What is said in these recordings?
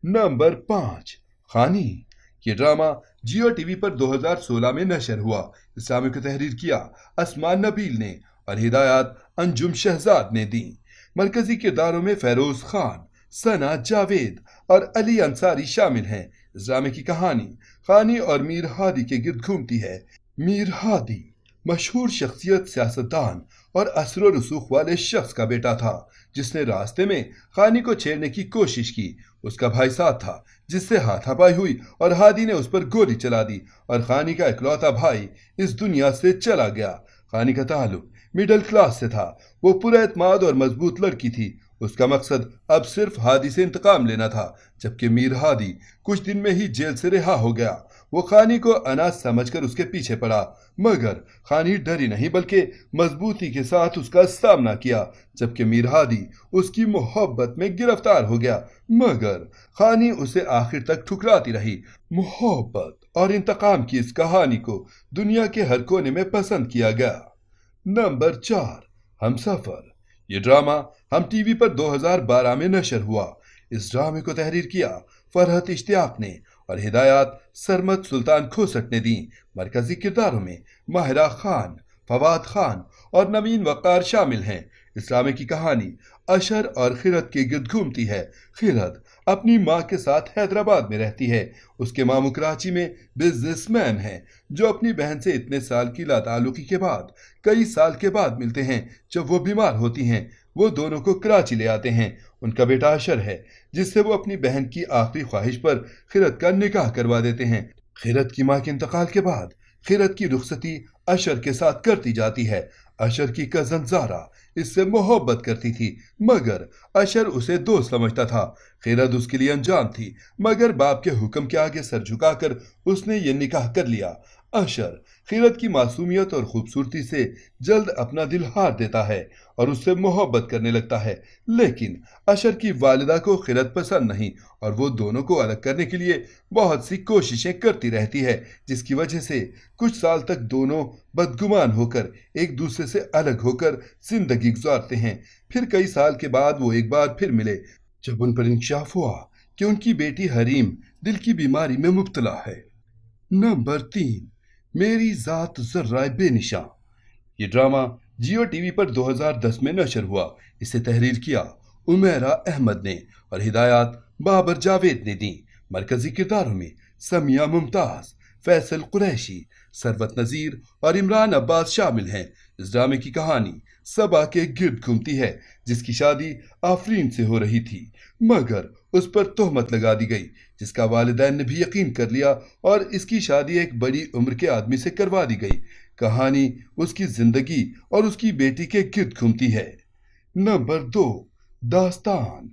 Number 5, खानी। ये drama जियो TV पर 2016 में नशर हुआ। इस ड्रामे को तहरीर किया असमान नबील ने और हिदायत अंजुम शहजाद ने दी। मरकजी किरदारों में फेरोज खान, सना जावेद और अली अंसारी शामिल हैं। इस ड्रामे की कहानी खानी और मीर हादी के गिर्द घूमती है। मीर हादी मशहूर शख्सियत, सियासतदान और असर रसूख वाले शख्स का बेटा था जिसने रास्ते में खानी को छेड़ने की कोशिश की। उसका भाई साथ था जिससे हाथापाई हुई और हादी ने उस पर गोली चला दी और खानी का इकलौता भाई इस दुनिया से चला गया। खानी का ताल्लुक मिडिल क्लास से था। वो पुरएतमाद और मजबूत लड़की थी। उसका मकसद अब सिर्फ हादी से इंतकाम लेना था। जबकि मीर हादी कुछ दिन में ही जेल से रिहा हो गया। वो खानी को अनाथ समझकर उसके पीछे पड़ा, मगर खानी डरी नहीं बल्कि मजबूती के साथ उसका सामना किया। जबकि मीर हादी उसकी मोहब्बत में गिरफ्तार हो गया, मगर खानी उसे आखिर तक ठुकराती रही। मोहब्बत और इंतकाम की इस कहानी को दुनिया के हर कोने में पसंद किया गया। नंबर 4, हमसफर। ये ड्रामा हम टीवी पर 2012 में नशर हुआ। इस ड्रामे को तहरीर किया फरहत इश्तियाक ने और हिदायत सरमद सुल्तान खोसट ने दी। मरकजी किरदारों में माहिरा खान, फवाद खान और नवीन वक़ार शामिल हैं। इस ड्रामे की कहानी अशर और खिरत के गिर्द घूमती है। खिरत अपनी माँ के साथ हैदराबाद में रहती है। उसके मामू कराची में बिजनेसमैन हैं जो अपनी बहन से इतने साल की लाताल्लुकी के बाद कई साल के बाद मिलते हैं। जब वो बीमार होती हैं वो दोनों को कराची ले आते हैं। उनका बेटा अशर है जिससे वो अपनी बहन की आखिरी ख्वाहिश पर खिरत का निकाह करवा देते हैं। खिरत की माँ के इंतकाल के बाद खिरत की रुखसती अशर के साथ करती जाती है। अशर की कजन जारा इससे मोहब्बत करती थी, मगर अशर उसे दोस्त समझता था। खिरत उसके लिए अनजान थी, मगर बाप के हुक्म के आगे सर झुकाकर उसने ये निकाह कर लिया। अशर खिरत की मासूमियत और खूबसूरती से जल्द अपना दिल हार देता है और उससे मोहब्बत करने लगता है। लेकिन अशर की वालिदा को खिरत पसंद नहीं और वो दोनों को अलग करने के लिए बहुत सी कोशिशें करती रहती है, जिसकी वजह से कुछ साल तक दोनों बदगुमान होकर एक दूसरे से अलग होकर जिंदगी गुजारते हैं। फिर कई साल के बाद वो एक बार फिर मिले जब उन पर इंकशाफ हुआ कि उनकी बेटी हरीम दिल की बीमारी में मुब्तला है। नंबर 3, मेरी जात जर्राए बेनिशा। ये ड्रामा जियो टीवी पर 2010 में नशर हुआ। इसे तहरीर किया उमेरा अहमद ने और हिदायत बाबर जावेद ने दी। मरकजी किरदारों में समिया मुमताज, फैसल कुरैशी, सरवत नज़ीर और इमरान अब्बास शामिल हैं। इस ड्रामे की कहानी सबा के गिर्द घूमती है जिसकी शादी आफरीन से हो रही थी, मगर उस पर तोहमत लगा दी गई जिसका वालिदैन ने भी यकीन कर लिया और इसकी शादी एक बड़ी उम्र के आदमी से करवा दी गई। कहानी उसकी जिंदगी और उसकी बेटी के गिर्द घूमती है। नंबर 2, दास्तान।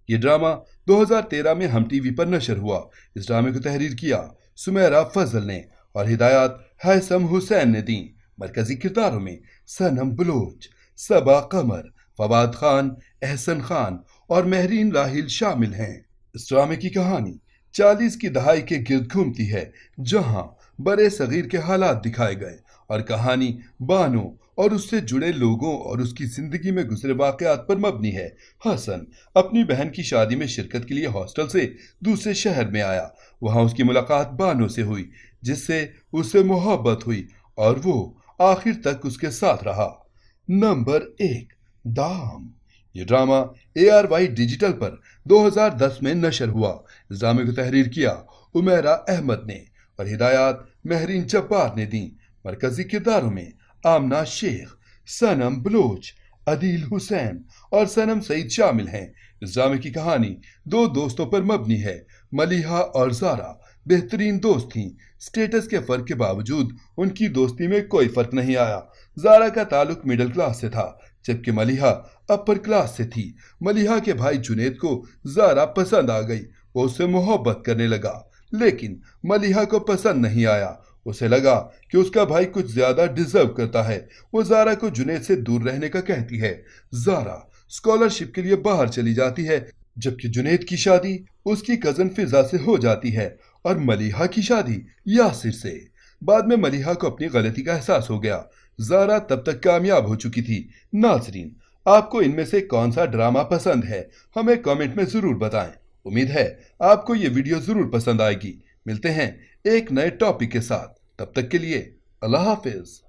ये ड्रामा 2013 में हम टीवी पर नशर हुआ। इस ड्रामे को तहरीर किया सुमेरा फजल ने और हिदायत हैसम हुसैन ने दी। मरकजी किरदारों में सनम बलोच, सबा कमर, फवाद खान, एहसन खान और महरीन राहिल शामिल हैं। इस ड्रामे की कहानी 40 की दहाई के गिर्द घूमती है जहां बड़े सगीर के हालात दिखाए गए और कहानी बानो और उससे जुड़े लोगों और उसकी जिंदगी में गुजरे वाकयात पर मबनी है। हसन अपनी बहन की शादी में शिरकत के लिए हॉस्टल से दूसरे शहर में आया। वहां उसकी मुलाकात बानो से हुई जिससे उसे मोहब्बत हुई और वो आखिर तक उसके साथ रहा। नंबर 1, दाम। ये ड्रामा ARY डिजिटल पर 2010 में नशर हुआ। इस ड्रामे को तहरीर किया उमेरा अहमद ने और हिदायत महरीन जब्बार ने दी। मरकजी किरदारों में आमना शेख, सनम बलोच, अदील हुसैन और सनम सईद शामिल हैं। इस ड्रामे की कहानी दो दोस्तों पर मबनी है। मलिहा और जारा बेहतरीन दोस्त थीं। स्टेटस के फर्क के बावजूद उनकी दोस्ती में कोई फर्क नहीं आया। जारा का ताल्लुक मिडिल क्लास से था जबकि मलिहा अपर क्लास से थी। मलिहा के भाई जुनेद को जारा पसंद आ गई। वो उससे मोहब्बत करने लगा, लेकिन मलिहा को पसंद नहीं आया। उसे लगा कि उसका भाई कुछ ज्यादा डिजर्व करता है। वो जारा को जुनेद से दूर रहने का कहती है। जारा स्कॉलरशिप के लिए बाहर चली जाती है जबकि जुनेद की शादी उसकी कजन फिजा से हो जाती है और मलिहा की शादी यासिर से। बाद में मलिहा को अपनी गलती का एहसास हो गया। जारा तब तक कामयाब हो चुकी थी। नाजरीन, आपको इनमें से कौन सा ड्रामा पसंद है हमें कमेंट में जरूर बताएं امید ہے آپ کو یہ ویڈیو ضرور پسند آئے گی۔ ملتے ہیں ایک نئے ٹاپک کے ساتھ، تب تک کے لیے اللہ حافظ۔